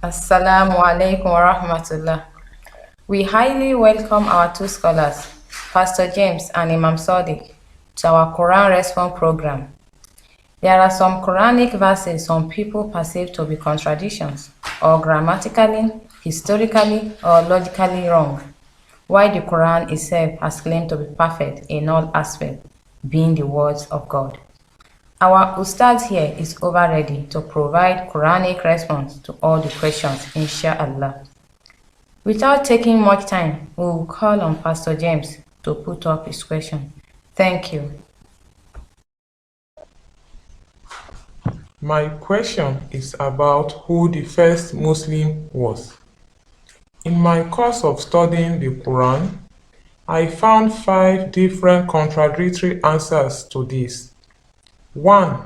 Assalamu alaikum wa rahmatullah. We highly welcome our two scholars, Pastor James and Imam Sadiq, to our Quran Response program. There are some Quranic verses some people perceive to be contradictions, or grammatically, historically, or logically wrong, while the Quran itself has claimed to be perfect in all aspects, being the words of God. Our Ustad here is over ready to provide Quranic response to all the questions, inshallah. Without taking much time, we will call on Pastor James to put up his question. Thank you. My question is about who the first Muslim was. In my course of studying the Quran, I found 5 different contradictory answers to this. 1.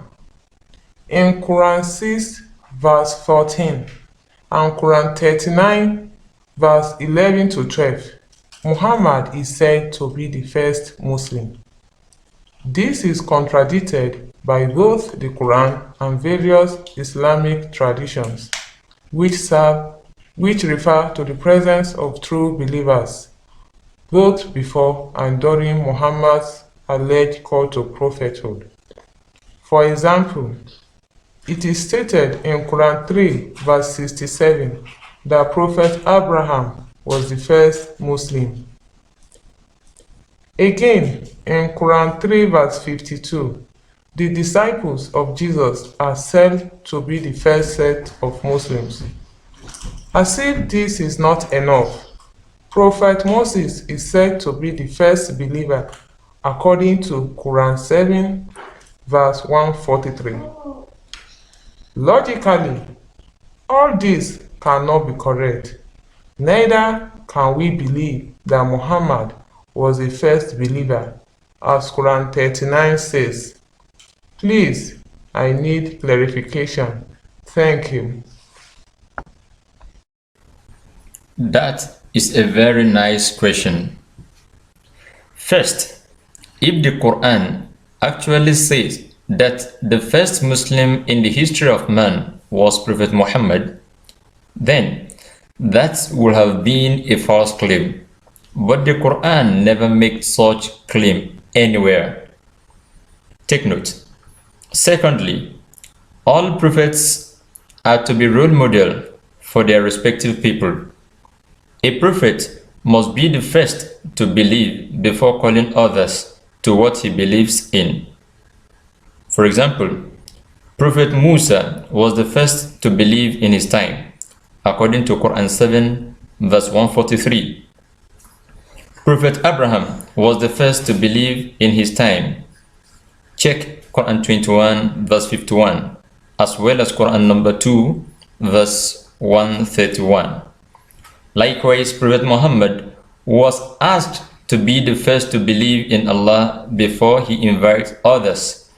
In Quran 6 verse 14 and Quran 39 verse 11 to 12, Muhammad is said to be the first Muslim. This is contradicted by both the Quran and various Islamic traditions, which refer to the presence of true believers, both before and during Muhammad's alleged call to prophethood. For example, it is stated in Quran 3 verse 67 that Prophet Abraham was the first Muslim. Again, in Quran 3 verse 52, the disciples of Jesus are said to be the first set of Muslims. As if this is not enough, Prophet Moses is said to be the first believer according to Quran 7 verse 143. Logically, all this cannot be correct. Neither can we believe that Muhammad was a first believer, as Quran 39 says. Please, I need clarification. Thank you. That is a very nice question. First, if the Quran actually says that the first Muslim in the history of man was Prophet Muhammad, then that would have been a false claim. But the Quran never makes such claim anywhere. Take note. Secondly, all prophets are to be role model for their respective people. A prophet must be the first to believe before calling others to what he believes in. For example, Prophet Musa was the first to believe in his time, according to Quran 7 verse 143. Prophet Abraham was the first to believe in his time. Check Quran 21 verse 51, as well as Quran number 2 verse 131. Likewise, Prophet Muhammad was asked to be the first to believe in Allah before he invites others,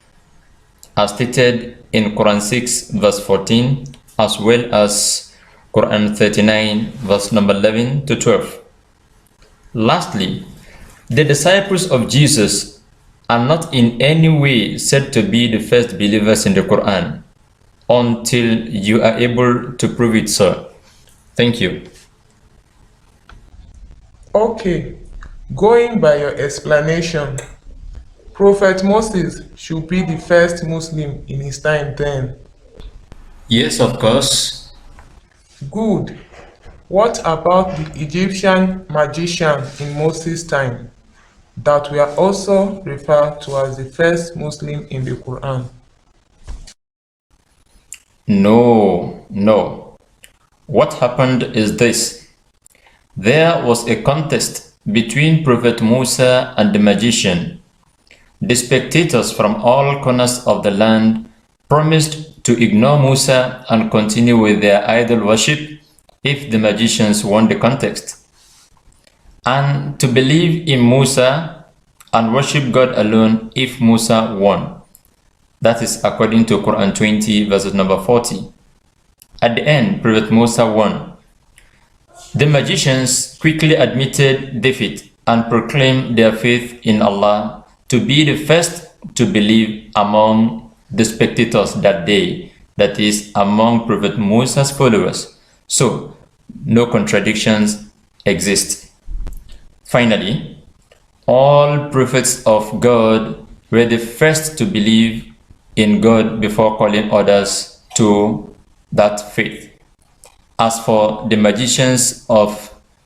as stated in Quran 6 verse 14, as well as Quran 39 verse number 11 to 12. Lastly, the disciples of Jesus are not in any way said to be the first believers in the Quran until you are able to prove it, sir. Thank you. Okay, going by your explanation, Prophet Moses should be the first Muslim in his time then. Yes, of course. Good. What about the Egyptian magician in Moses' time that were also referred to as the first Muslim in the Quran? No. What happened is this. There was a contest between Prophet Musa and the magician. The spectators from all corners of the land promised to ignore Musa and continue with their idol worship if the magicians won the contest, and to believe in Musa and worship God alone if Musa won. That is according to Quran 20 verses number 40. At the end, Prophet Musa won. The magicians quickly admitted defeat and proclaimed their faith in Allah to be the first to believe among the spectators that day, that is, among Prophet Musa's followers. So, no contradictions exist. Finally, all prophets of God were the first to believe in God before calling others to that faith. As for the magicians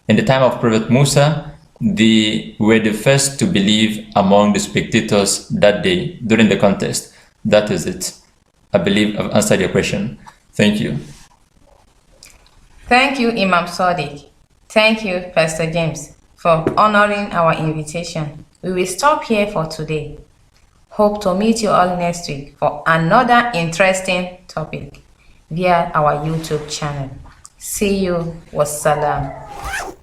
in the time of Prophet Musa, they were the first to believe among the spectators that day during the contest. That is it. I believe I've answered your question. Thank you. Thank you, Imam Sadiq. Thank you, Pastor James, for honoring our invitation. We will stop here for today. Hope to meet you all next week for another interesting topic via our YouTube channel. See you. Wassalam.